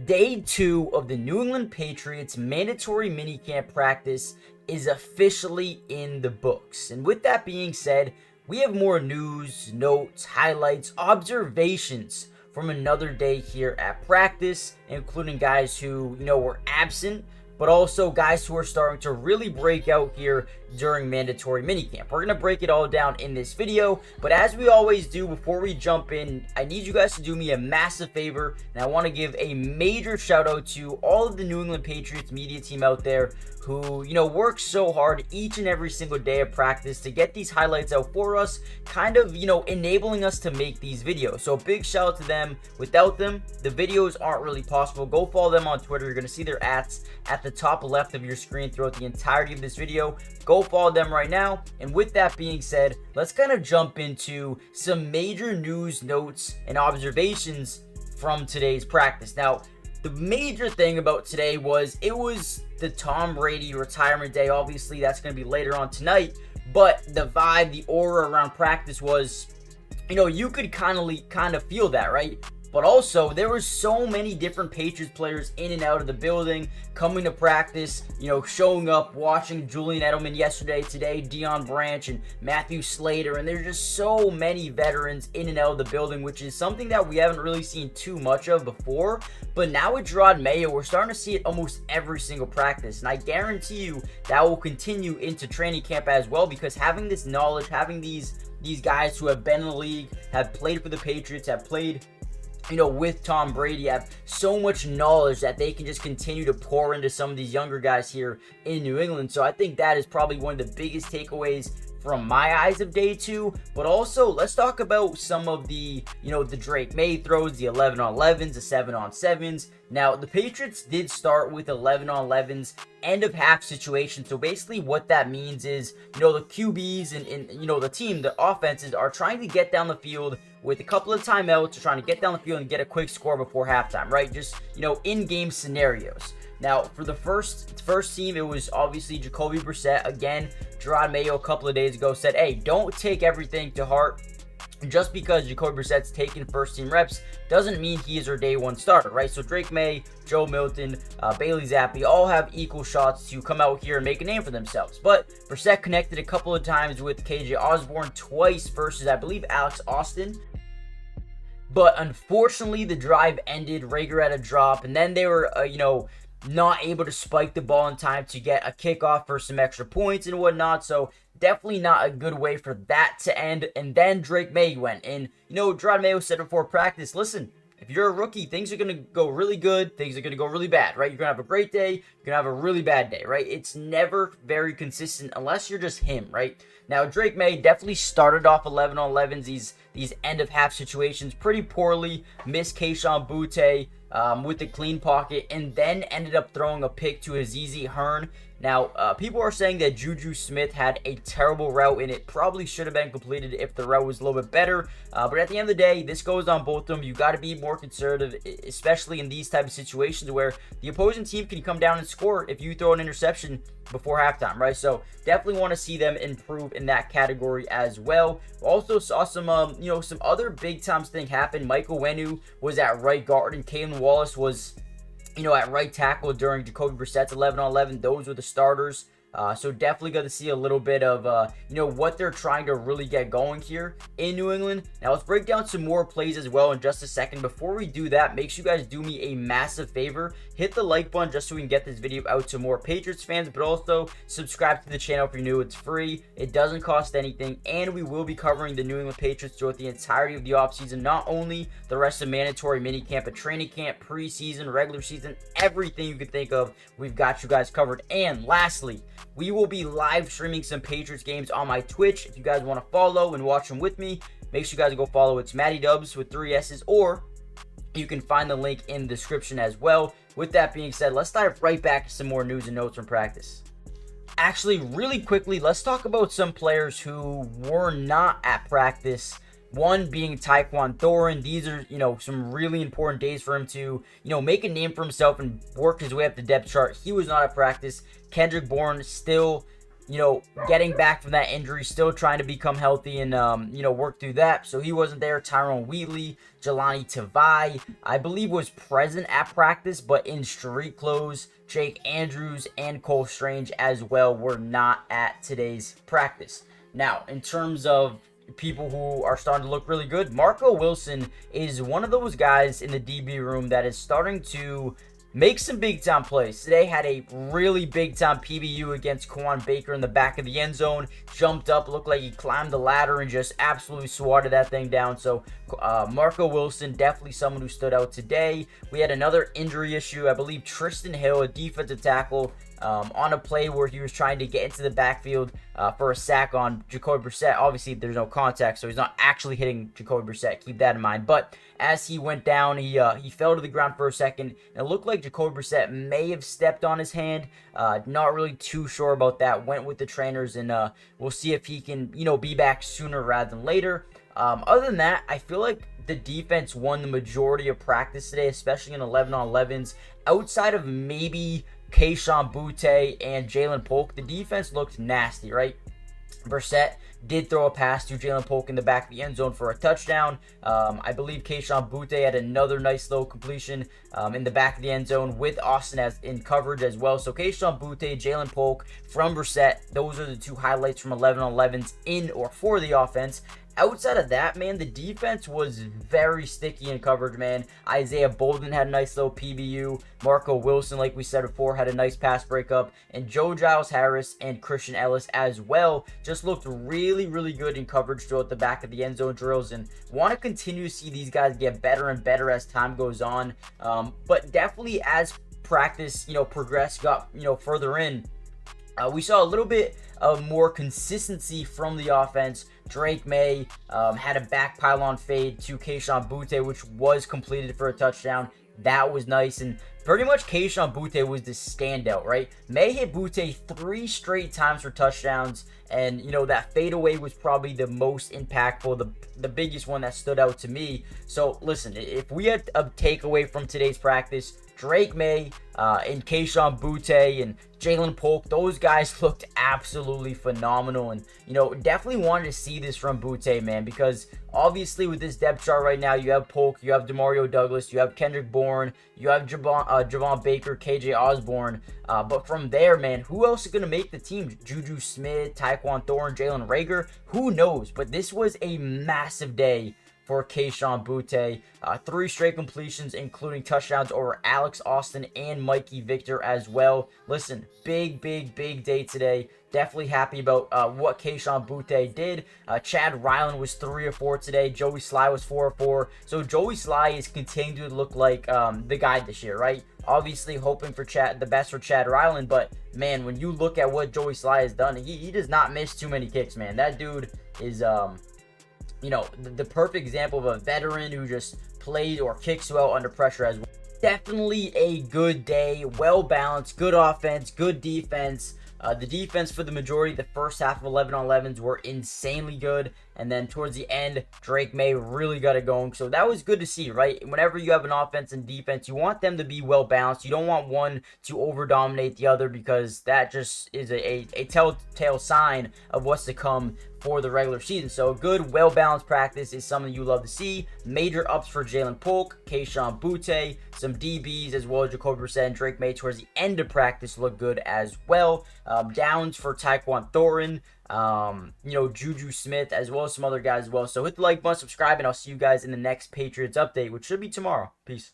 Day 2 of the New England Patriots mandatory minicamp practice is officially in the books. And with that being said, we have more news, notes, highlights, observations from another day here at practice, including guys who, were absent, but also guys who are starting to really break out here during mandatory minicamp. We're going to break it all down in this video, but as we always do, before we jump in, I need you guys to do me a massive favor, and I want to give a major shout out to all of the New England Patriots media team out there who, work so hard each and every single day of practice to get these highlights out for us, kind of, enabling us to make these videos. So a big shout out to them. Without them, the videos aren't really possible. Go follow them on Twitter. You're going to see their ads at the top left of your screen throughout the entirety of this video. Go follow them right now. And with that being said, let's kind of jump into some major news, notes, and observations from today's practice. Now, the major thing about today was it was the Tom Brady retirement day. Obviously, that's going to be later on tonight. But the vibe, the aura around practice was, you could kind of feel that, right? But also, there were so many different Patriots players in and out of the building, coming to practice, showing up, watching Julian Edelman yesterday, today, Deion Branch and Matthew Slater, and there's just so many veterans in and out of the building, which is something that we haven't really seen too much of before. But now with Maye, we're starting to see it almost every single practice, and I guarantee you that will continue into training camp as well, because having this knowledge, having these guys who have been in the league, have played for the Patriots, have played with Tom Brady, have so much knowledge that they can just continue to pour into some of these younger guys here in New England. So I think that is probably one of the biggest takeaways from my eyes of day 2. But also, let's talk about some of the, the Drake Maye throws, the 11-on-11s, the 7-on-7s. Now, the Patriots did start with 11-on-11s, end of half situation. So basically what that means is, the QBs and the team, the offenses are trying to get down the field with a couple of timeouts, trying to get down the field and get a quick score before halftime, right? Just, in-game scenarios. Now, for the first team, it was obviously Jacoby Brissett. Again, Maye a couple of days ago said, hey, don't take everything to heart. Just because Jacoby Brissett's taking first-team reps doesn't mean he is our day 1 starter, right? So Drake Maye, Joe Milton, Bailey Zappi all have equal shots to come out here and make a name for themselves. But Brissett connected a couple of times with KJ Osborne, twice versus, I believe, Alex Austin. But unfortunately, the drive ended. Rager had a drop, and then they were, not able to spike the ball in time to get a kickoff for some extra points and whatnot. So definitely not a good way for that to end. And then Drake Maye went. And, Maye said before practice, listen, if you're a rookie, things are going to go really good. Things are going to go really bad, right? You're going to have a great day. You're going to have a really bad day, right? It's never very consistent unless you're just him, right? Now, Drake Maye definitely started off 11-on-11s, these end-of-half situations pretty poorly. Missed Keyshawn Butte with the clean pocket, and then ended up throwing a pick to Azizi Hearn. Now, people are saying that Juju Smith had a terrible route, and it probably should have been completed if the route was a little bit better. But at the end of the day, this goes on both of them. You got to be more conservative, especially in these type of situations where the opposing team can come down and score if you throw an interception before halftime, right? So definitely want to see them improve in that category as well. Also saw some, some other big time thing happen. Michael Wenu was at right guard, and Kalen Wallace was at right tackle during Jacoby Brissett's 11-on-11. Those were the starters. So definitely got to see a little bit of, what they're trying to really get going here in New England. Now, let's break down some more plays as well in just a second. Before we do that, make sure you guys do me a massive favor. Hit the like button just so we can get this video out to more Patriots fans, but also subscribe to the channel if you're new. It's free. It doesn't cost anything, and we will be covering the New England Patriots throughout the entirety of the offseason. Not only the rest of mandatory minicamp, but training camp, preseason, regular season, everything you could think of, we've got you guys covered. And lastly, we will be live streaming some Patriots games on my Twitch. If you guys want to follow and watch them with me, make sure you guys go follow. It's Matty Dubs with 3 S's, or you can find the link in the description as well. With that being said, let's dive right back to some more news and notes from practice. Actually, really quickly, let's talk about some players who were not at practice. One being Tyquan Thornton. These are, some really important days for him to, make a name for himself and work his way up the depth chart. He was not at practice. Kendrick Bourne still getting back from that injury, still trying to become healthy and, work through that. So he wasn't there. Tyrone Wheatley, Jelani Tavai, I believe, was present at practice, but in street clothes. Jake Andrews and Cole Strange as well were not at today's practice. Now, in terms of people who are starting to look really good, Marco Wilson is one of those guys in the DB room that is starting to make some big time plays. Today had a really big time PBU against Kwan Baker in the back of the end zone. Jumped up, looked like he climbed the ladder and just absolutely swatted that thing down. So Marco Wilson, definitely someone who stood out today. We had another injury issue. I believe Tristan Hill, a defensive tackle, on a play where he was trying to get into the backfield for a sack on Jacoby Brissett. Obviously, there's no contact, so he's not actually hitting Jacoby Brissett. Keep that in mind. But as he went down, he fell to the ground for a second. And it looked like Jacoby Brissett may have stepped on his hand. Not really too sure about that. Went with the trainers, and we'll see if he can, be back sooner rather than later. Other than that, I feel like the defense won the majority of practice today, especially in 11-on-11s. Outside of maybe Kayshon Boutte and Jalen Polk, the defense looked nasty, right? Brissett did throw a pass to Jalen Polk in the back of the end zone for a touchdown. I believe Kayshon Boutte had another nice little completion in the back of the end zone with Austin as in coverage as well. So Kayshon Boutte, Jalen Polk from Brissett, those are the two highlights from 11-on-11s in or for the offense. Outside of that, man, the defense was very sticky in coverage, man. Isaiah Bolden had a nice little PBU. Marco Wilson, like we said before, had a nice pass breakup. And Joe Giles Harris and Christian Ellis as well just looked really, really good in coverage throughout the back of the end zone drills. And want to continue to see these guys get better and better as time goes on. But definitely as practice, progressed, got, further in, we saw a little bit of more consistency from the offense. Drake Maye had a back pylon fade to Kayshon Boutte, which was completed for a touchdown. That was nice, and pretty much Kayshon Boutte was the standout, right? Maye hit Boutte 3 straight times for touchdowns, and that fadeaway was probably the most impactful, the biggest one that stood out to me. So listen, if we had a takeaway from today's practice, Drake Maye and Kayshon Boutte and Jalen Polk, those guys looked absolutely phenomenal, and definitely wanted to see this from Boutte, man, because obviously with this depth chart right now, you have Polk, you have Demario Douglas, you have Kendrick Bourne, you have Javon Baker, KJ Osborne, but from there, man, who else is going to make the team? Juju Smith, Tyquan Thorne, Jalen Reagor, who knows? But this was a massive day for Kayshon Boutte. 3 straight completions, including touchdowns over Alex Austin and Mikey Victor as well. Listen, big day today. Definitely happy about what Kayshon Boutte did. Chad Ryland was 3 of 4 today. Joey Sly was 4 of 4. So Joey Sly is continuing to look like the guy this year, right? Obviously hoping for the best for Chad Ryland, but man, when you look at what Joey Sly has done, he does not miss too many kicks, man. That dude is the perfect example of a veteran who just played or kicks well under pressure as well. Definitely a good day, well balanced, good offense, good defense. The defense for the majority of the first half of 11-on-11s were insanely good. And then towards the end, Drake Maye really got it going. So that was good to see, right? Whenever you have an offense and defense, you want them to be well balanced. You don't want one to over-dominate the other, because that just is a telltale sign of what's to come for the regular season. So a good, well-balanced practice is something you love to see. Major ups for Jalen Polk, Kayshon Boutte, some DBs, as well as Jacoby Brissett and Drake Maye towards the end of practice look good as well. Downs for Tyquan Thorne, Juju Smith, as well as some other guys as well. So hit the like button, subscribe, and I'll see you guys in the next Patriots update, which should be tomorrow. Peace.